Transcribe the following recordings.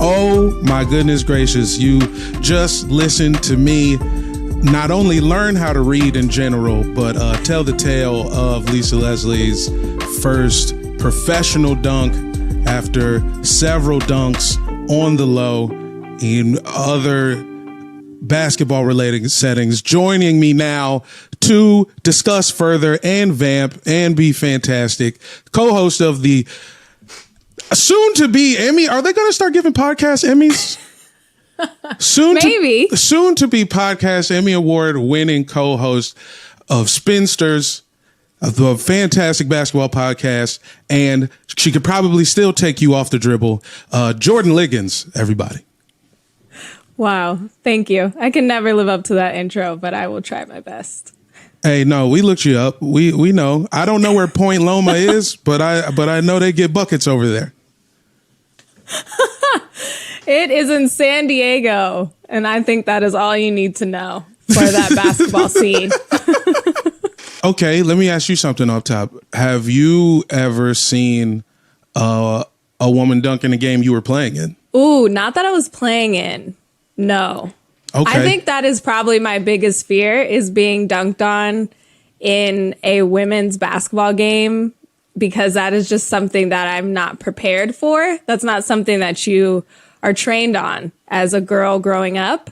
Oh my goodness gracious. You just listened to me not only learn how to read in general, but tell the tale of Lisa Leslie's first professional dunk after several dunks on the low in other basketball related settings. Joining me now to discuss further and vamp and be fantastic, co-host of the soon to be Emmy. Are they going to start giving podcast Emmys? Soon to be podcast Emmy Award winning co-host of Spinsters, of the fantastic basketball podcast, and she could probably still take you off the dribble. Jordan Ligons, everybody. Wow, thank you. I can never live up to that intro, but I will try my best. Hey, no, we looked you up. We know. I don't know where Point Loma is, but I know they get buckets over there. It is in San Diego, and I think that is all you need to know for that basketball scene. Okay, let me ask you something off top. Have you ever seen a woman dunk in a game you were playing in? Ooh, not that I was playing in. No. Okay. I think that is probably my biggest fear, is being dunked on in a women's basketball game, because that is just something that I'm not prepared for. That's not something that you are trained on as a girl growing up,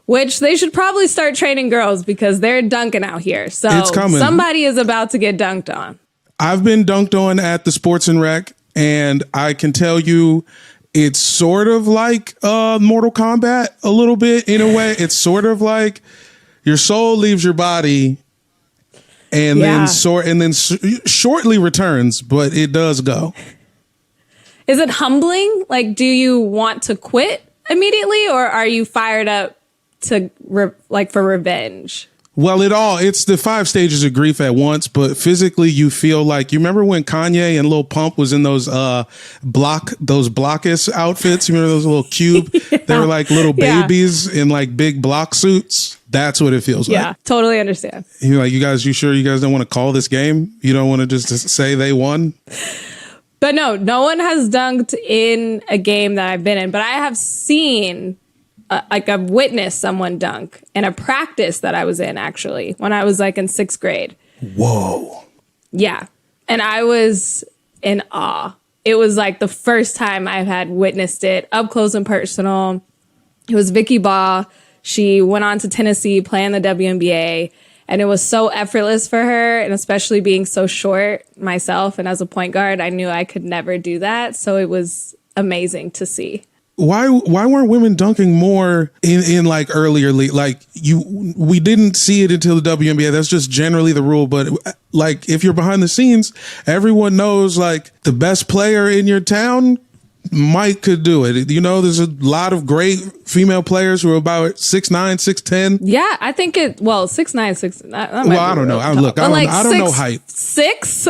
which they should probably start training girls, because they're dunking out here. So it's coming. Somebody is about to get dunked on. I've been dunked on at the Sports and Rec, and I can tell you it's sort of like Mortal Kombat a little bit in a way. It's sort of like your soul leaves your body and then shortly returns, but it does go. Is it humbling? Like, do you want to quit immediately, or are you fired up to for revenge? Well, it's the 5 stages of grief at once, but physically you feel like, you remember when Kanye and Lil Pump was in those Blockus outfits? You remember those little cube? Yeah. They were like little babies in like big block suits. That's what it feels like. Yeah, totally understand. You're like, you sure you guys don't want to call this game? You don't want to just say they won? But no one has dunked in a game that I've been in, but I have seen, I've witnessed someone dunk in a practice that I was in, actually, when I was like in 6th grade. Whoa. Yeah. And I was in awe. It was like the first time I had witnessed it up close and personal. It was Vicky Baugh. She went on to Tennessee, playing the WNBA. And it was so effortless for her, and especially being so short myself. And as a point guard, I knew I could never do that. So it was amazing to see. Why weren't women dunking more in like earlier league? Like we didn't see it until the WNBA. That's just generally the rule. But like, if you're behind the scenes, everyone knows like the best player in your town could do it. You know, there's a lot of great female players who are about 6'9", 6'10". Yeah, I think 6'9", 6. Well, I don't know. I don't know height. 6.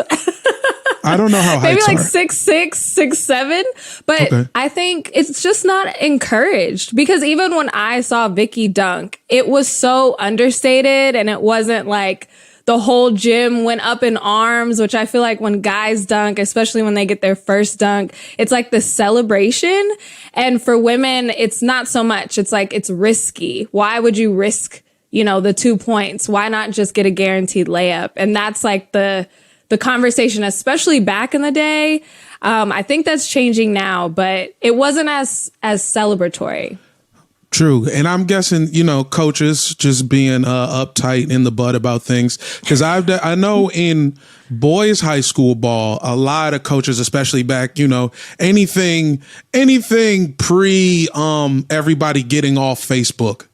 I don't know how maybe heights like are. 6'6", 6'7". But okay. I think it's just not encouraged, because even when I saw Vicky dunk, it was so understated, and it wasn't like the whole gym went up in arms, which I feel like when guys dunk, especially when they get their first dunk, it's like the celebration. And for women, it's not so much. It's like, it's risky. Why would you risk, the 2 points? Why not just get a guaranteed layup? And that's like the conversation, especially back in the day. I think that's changing now, but it wasn't as celebratory. True. And I'm guessing, coaches just being uptight in the butt about things. Because I know in boys high school ball, a lot of coaches, especially back, anything pre everybody getting off Facebook.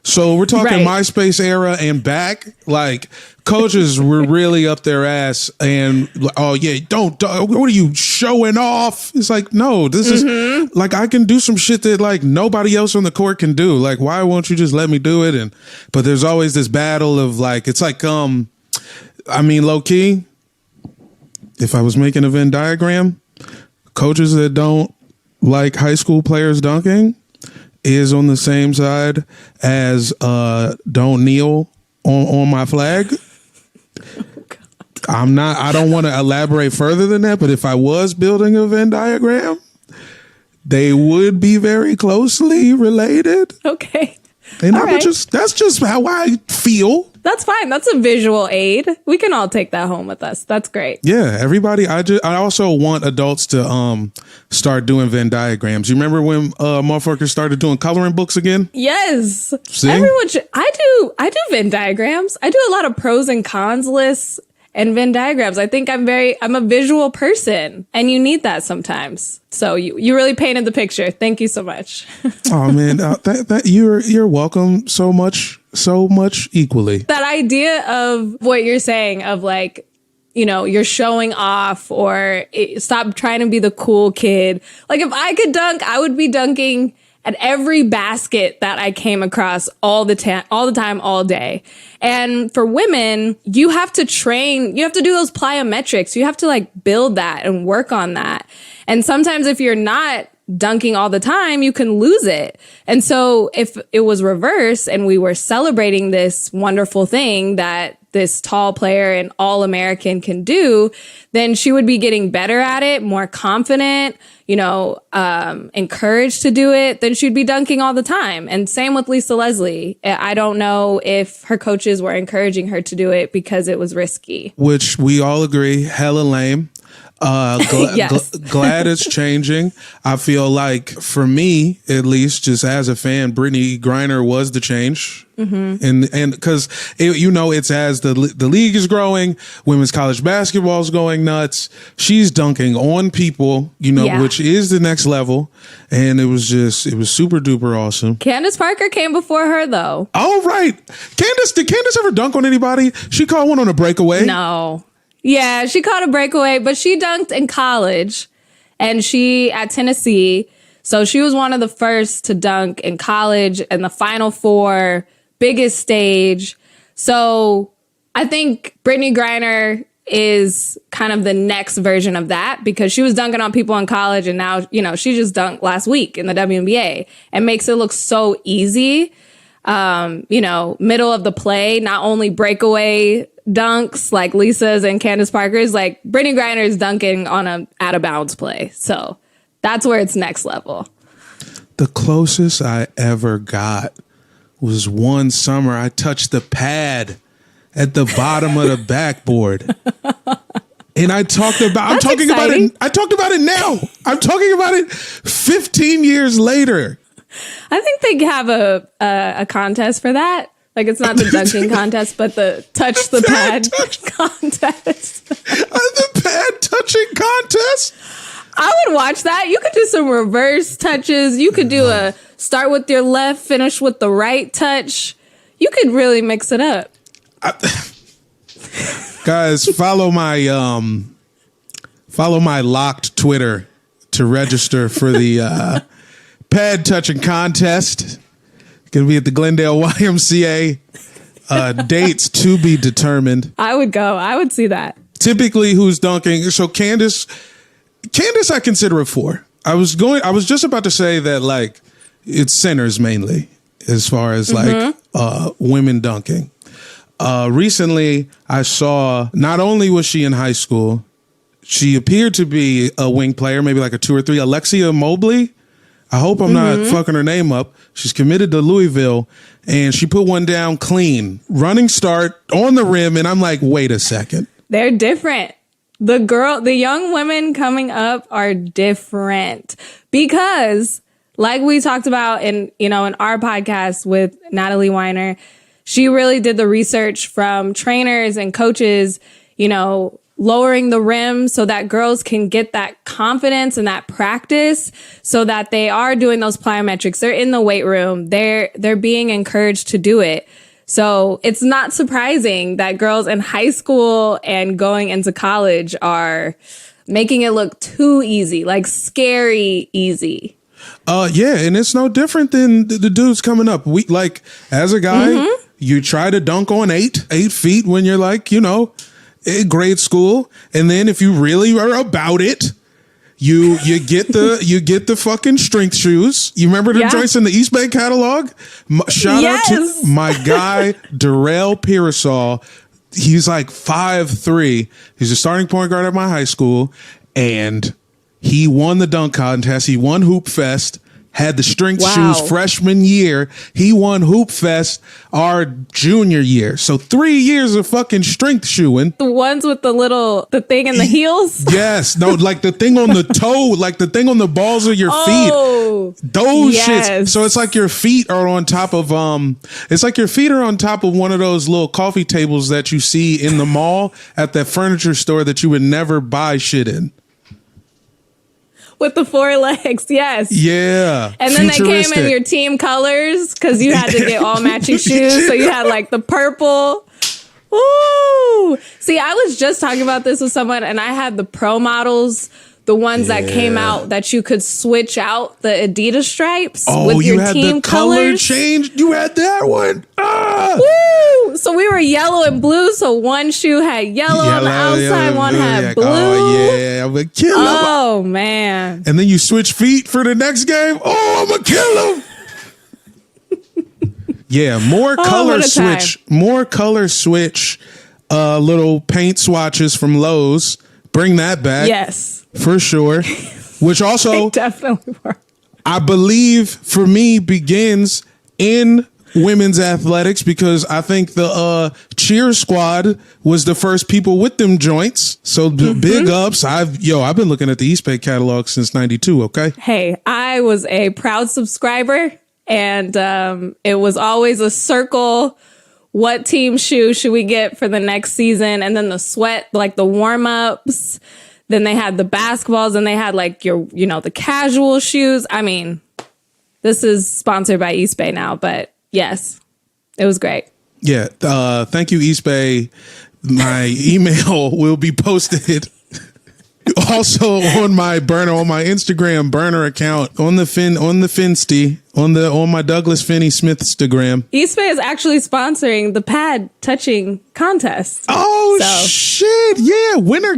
So we're talking right. MySpace era and back, like coaches were really up their ass and, oh yeah, don't, what are you showing off? It's like, no, this is like, I can do some shit that like nobody else on the court can do. Like, why won't you just let me do it? But there's always this battle of like, it's like, low key, if I was making a Venn diagram, coaches that don't like high school players dunking is on the same side as don't kneel on my flag. I don't want to elaborate further than that, but if I was building a Venn diagram, they would be very closely related. Okay. And that's just how I feel. That's fine. That's a visual aid. We can all take that home with us. That's great. Yeah, everybody. I also want adults to start doing Venn diagrams. You remember when motherfuckers started doing coloring books again? Yes. See? Everyone should. I do Venn diagrams. I do a lot of pros and cons lists and Venn diagrams. I think I'm a visual person, and you need that sometimes. So you really painted the picture. Thank you so much. Oh man, that you're welcome so much equally. That idea of what you're saying of like, you know, you're showing off or stop trying to be the cool kid. Like if I could dunk, I would be dunking at every basket that I came across all the time, all day. And for women, you have to train, you have to do those plyometrics. You have to like build that and work on that. And sometimes if you're not dunking all the time, you can lose it. And so if it was reverse and we were celebrating this wonderful thing that this tall player and All-American can do, then she would be getting better at it, more confident, you know, encouraged to do it, then she'd be dunking all the time. And same with Lisa Leslie. I don't know if her coaches were encouraging her to do it because it was risky. Which we all agree, hella lame. Yes. Glad it's changing. I feel like for me, at least, just as a fan, Brittany Griner was the change. Mm-hmm. And because, you know, it's as the league is growing, women's college basketball is going nuts. She's dunking on people, you know, which is the next level. And it was super duper awesome. Candace Parker came before her, though. All right. Did Candace ever dunk on anybody? She caught one on a breakaway. No. Yeah, she caught a breakaway, but she dunked in college and she at Tennessee. So she was one of the first to dunk in college in the Final Four, biggest stage. So I think Brittany Griner is kind of the next version of that because she was dunking on people in college and now, you know, she just dunked last week in the WNBA and makes it look so easy. You know, middle of the play, not only breakaway dunks like Lisa's and Candace Parker's, like Brittany Griner is dunking on a out of bounds play. So that's where it's next level. The closest I ever got was one summer I touched the pad at the bottom of the backboard. And I talked about I talked about it now. I'm talking about it 15 years later. I think they have a contest for that. Like it's not the dunking contest, but the touch the pad contest. The pad touching contest? I would watch that. You could do some reverse touches. You could do a start with your left, finish with the right touch. You could really mix it up. Guys, follow my locked Twitter to register for the pad touching contest. Gonna be at the Glendale YMCA. Dates to be determined. I would go. I would see that. Typically, who's dunking? So Candace, I consider a 4. I was just about to say that like it's centers mainly as far as like women dunking. Recently, I saw not only was she in high school, she appeared to be a wing player, maybe like a 2 or 3. Alexia Mobley. I hope I'm not fucking her name up. She's committed to Louisville, and she put one down clean. Running start on the rim, and I'm like, wait a second. They're different. The young women coming up are different because, like we talked about in our podcast with Natalie Weiner, she really did the research from trainers and coaches, lowering the rim so that girls can get that confidence and that practice so that they are doing those plyometrics. They're in the weight room. They're being encouraged to do it. So it's not surprising that girls in high school and going into college are making it look too easy, like scary easy. Yeah, and it's no different than the dudes coming up. We like as a guy, you try to dunk on 8 feet when you're like, in grade school, and then if you really are about it, you get the fucking strength shoes. You remember the joints in the Eastbay catalog? Shout out to my guy Darrell Pearsall. he's like 5'3". He's a starting point guard at my high school, and he won the dunk contest. He won Hoop Fest. Had the strength shoes freshman year. He won Hoop Fest our junior year. So 3 years of fucking strength shoeing. The ones with the thing in the heels? Yes. No, like the thing on the toe, like the thing on the balls of your feet. Those shits. So it's like your feet are on top of it's like your feet are on top of one of those little coffee tables that you see in the mall at that furniture store that you would never buy shit in. With the 4 legs, yes. Yeah. And then they came in your team colors because you had to get all matching shoes. So you had like the purple. Ooh. See, I was just talking about this with someone, and I had the pro models, the ones that came out that you could switch out the Adidas stripes with your had team the colors. Color change. You had that one. Woo! So we were yellow and blue. So one shoe had yellow on the outside, one had blue. Oh yeah, I'm a killer. Oh man! And then you switch feet for the next game. Oh, I'm a killer. Yeah, more color switch. More color switch. Little paint swatches from Lowe's. Bring that back. Yes. For sure. Which also they definitely were. I believe for me begins in women's athletics, because I think the cheer squad was the first people with them joints. So big ups. I've been looking at the Eastbay catalog since 92. Okay. Hey, I was a proud subscriber, and it was always a circle. What team shoe should we get for the next season? And then the sweat, like the warm ups. Then they had the basketballs, and they had like the casual shoes. I mean, this is sponsored by Eastbay now, but yes, it was great. Yeah. Thank you, Eastbay. My email will be posted also on my Instagram burner account, on my Douglas Finney Smith Instagram. Eastbay is actually sponsoring the pad touching contest. Oh, shit. Yeah. Winner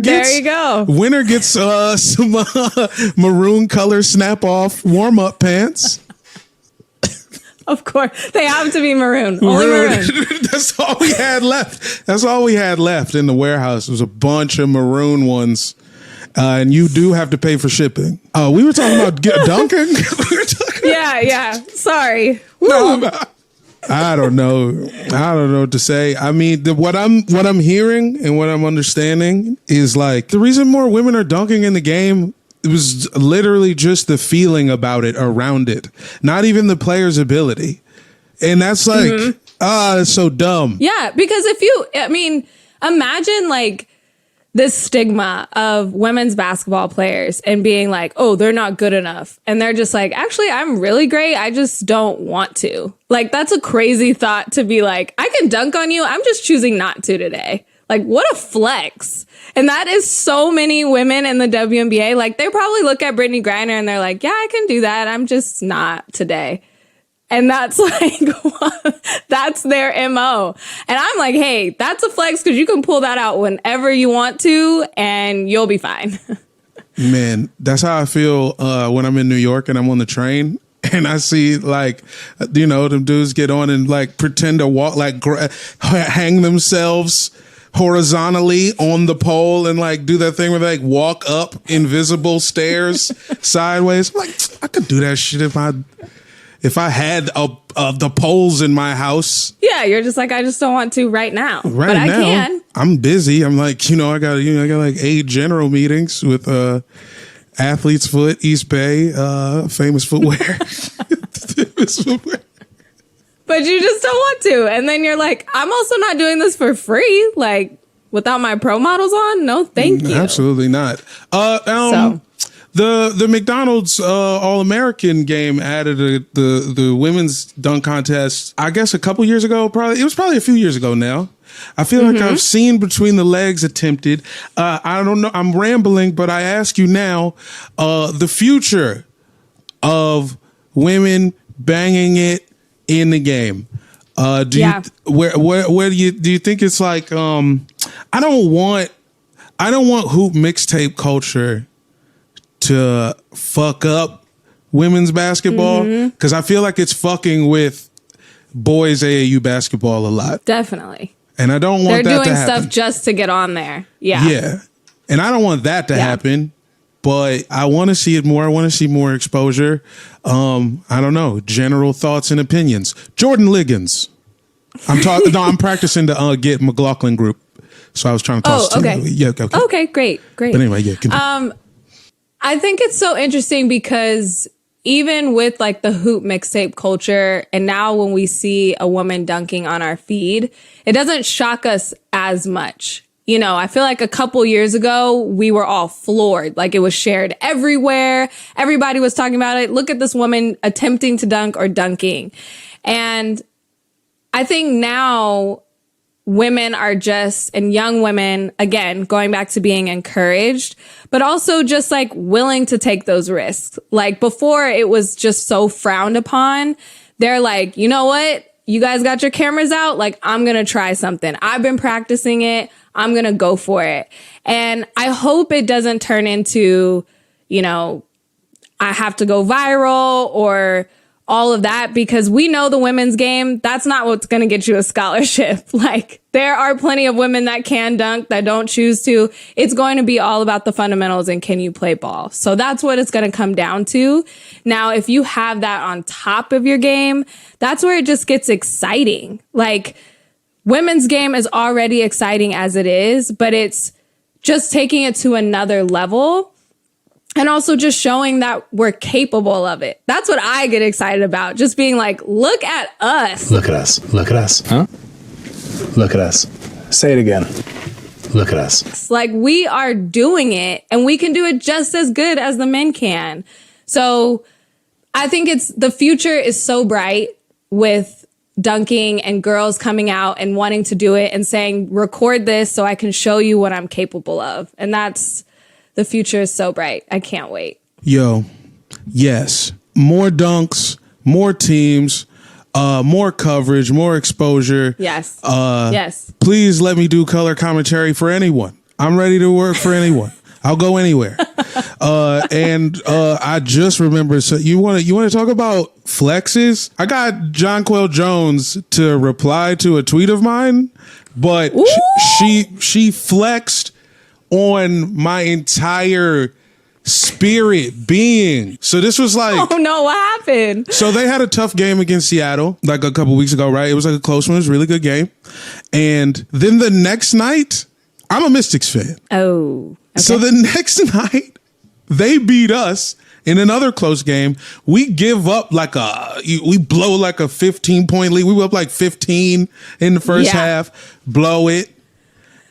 gets some maroon color snap off warm up pants. Of course. They have to be maroon. Only maroon. That's all we had left. That's all we had left in the warehouse. It was a bunch of maroon ones. And you do have to pay for shipping. We were talking about dunking. Yeah. Sorry. No, I don't know. I don't know what to say. I mean, what I'm hearing and what I'm understanding is like the reason more women are dunking in the game, it was literally just the feeling about it around it, not even the player's ability. And that's like, that's so dumb. Yeah, because imagine like this stigma of women's basketball players and being like, oh, they're not good enough. And they're just like, actually, I'm really great. I just don't want to. Like, that's a crazy thought to be like, I can dunk on you. I'm just choosing not to today. Like, what a flex. And that is so many women in the WNBA. Like, they probably look at Brittany Griner and they're like, yeah, I can do that. I'm just not today. And that's like, that's their MO. And I'm like, hey, that's a flex because you can pull that out whenever you want to and you'll be fine. Man, that's how I feel when I'm in New York and I'm on the train and I see like, them dudes get on and like pretend to walk, like hang themselves horizontally on the pole and like do that thing where they like walk up invisible stairs sideways. I'm like, I could do that shit if I had the poles in my house. Yeah, you're just like, I just don't want to right now. But I can. I'm busy. I'm like, I got like 8 general meetings with Athlete's Foot, Eastbay, famous footwear. Famous footwear. But you just don't want to. And then you're like, I'm also not doing this for free. Like, without my pro models on? No, thank you. Absolutely not. The McDonald's All-American game added the women's dunk contest, I guess a couple years ago. It was probably a few years ago now. I feel like I've seen between the legs attempted. I don't know. I'm rambling, but I ask you now, the future of women banging it in the game. Where do you think it's like? I don't want hoop mixtape culture to fuck up women's basketball because I feel like it's fucking with boys AAU basketball a lot. Definitely. And I don't They're want that to doing happen. stuff just to get on there. Yeah. Yeah. And I don't want that to happen, but I want to see it more. I want to see more exposure. I don't know. General thoughts and opinions. Jordan Ligons. I'm practicing to get McLaughlin group. So I was trying to toss okay. Okay, great. But anyway, continue. I think it's so interesting because even with like the hoop mixtape culture, and now when we see a woman dunking on our feed, it doesn't shock us as much. You know, I feel like a couple years ago, we were all floored. Like it was shared everywhere. Everybody was talking about it. Look at this woman attempting to dunk or dunking. And I think now women are and young women, again, going back to being encouraged, but also just like willing to take those risks. Like before, it was just so frowned upon. They're like, you know what? You guys got your cameras out? Like, I'm going to try something. I've been practicing it. I'm going to go for it. And I hope it doesn't turn into, you know, I have to go viral or all of that, because we know the women's game, that's not what's going to get you a scholarship. Like there are plenty of women that can dunk that don't choose to. It's going to be all about the fundamentals and can you play ball? So that's what it's going to come down to. Now, if you have that on top of your game, that's where it just gets exciting. Like women's game is already exciting as it is, but it's just taking it to another level. And also just showing that we're capable of it. That's what I get excited about. Just being like, look at us. Look at us. Look at us. Huh? Look at us. Say it again. Look at us. It's like we are doing it and we can do it just as good as the men can. So I think the future is so bright with dunking and girls coming out and wanting to do it and saying, record this so I can show you what I'm capable of. And the future is so bright. I can't wait. Yo, yes. More dunks, more teams, more coverage, more exposure. Yes. Yes. Please let me do color commentary for anyone. I'm ready to work for anyone. I'll go anywhere. I just remembered. So you want to talk about flexes? I got Jonquel Jones to reply to a tweet of mine, but she flexed on my entire spirit being. So this was like, oh no, what happened? So they had a tough game against Seattle like a couple weeks ago, right? It was like a close one. It was a really good game. And then the next night, I'm a Mystics fan. Oh. Okay. So the next night, they beat us in another close game. We give up we blow like a 15-point lead. We were up like 15 in the first half, blow it.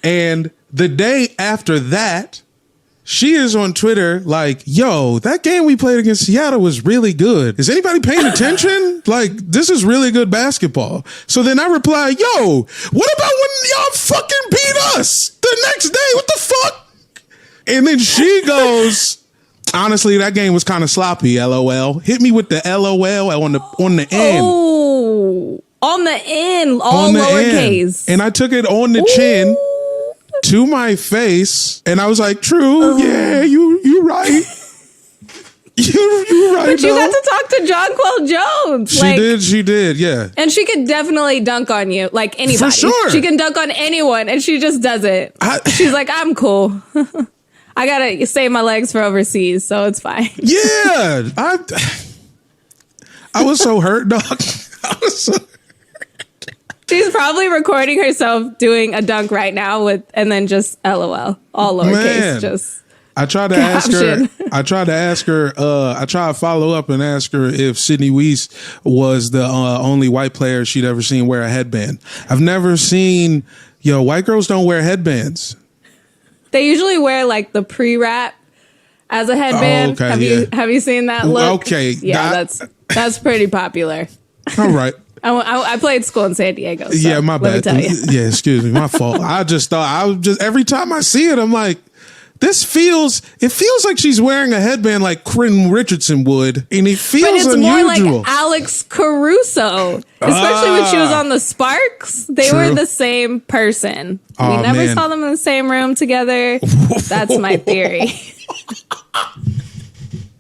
And the day after that, she is on Twitter like, yo, that game we played against Seattle was really good. Is anybody paying attention? Like, this is really good basketball. So then I reply, yo, what about when y'all fucking beat us the next day? What the fuck? And then she goes, honestly, that game was kind of sloppy, LOL. Hit me with the LOL on the end. Oh, on the end, all lowercase. And I took it on the chin to my face, and I was like, "True, yeah, you right, you right." But you got to talk to Jonquel Jones. She did, yeah. And she could definitely dunk on you, like anybody. For sure, she can dunk on anyone, and she just does it. She's like, "I'm cool. I gotta save my legs for overseas, so it's fine." Yeah, I was so hurt, dog. I was so. She's probably recording herself doing a dunk right now and then just LOL, all lowercase. Just I tried to ask her. I tried to follow up and ask her if Sydney Weiss was the only white player she'd ever seen wear a headband. I've never seen. White girls don't wear headbands. They usually wear like the pre-wrap as a headband. Oh, okay, have you seen that look? Okay, yeah, that's pretty popular. All right. I played school in San Diego. So yeah, my bad. Let me tell you. Yeah, excuse me, my fault. I just thought every time I see it, I'm like, it feels like she's wearing a headband like Quentin Richardson would, and it feels but it's unusual. More like Alex Caruso, especially when she was on the Sparks. They True. were the same person. We Oh, never man. saw them in the same room together. That's my theory.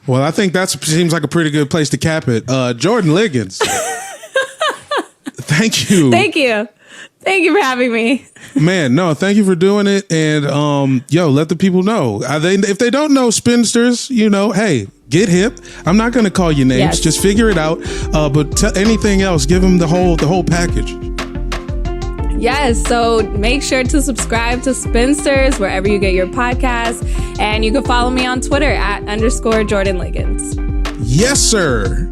Well, I think that seems like a pretty good place to cap it. Jordan Ligons. Thank you. Thank you. Thank you for having me. Man, no, thank you for doing it. And let the people know. If they don't know spinsters, hey, get hip. I'm not going to call you names. Yes. Just figure it out. But anything else, give them the whole package. Yes, so make sure to subscribe to Spinsters wherever you get your podcasts. And you can follow me on Twitter @_Jordan Ligons. Yes, sir.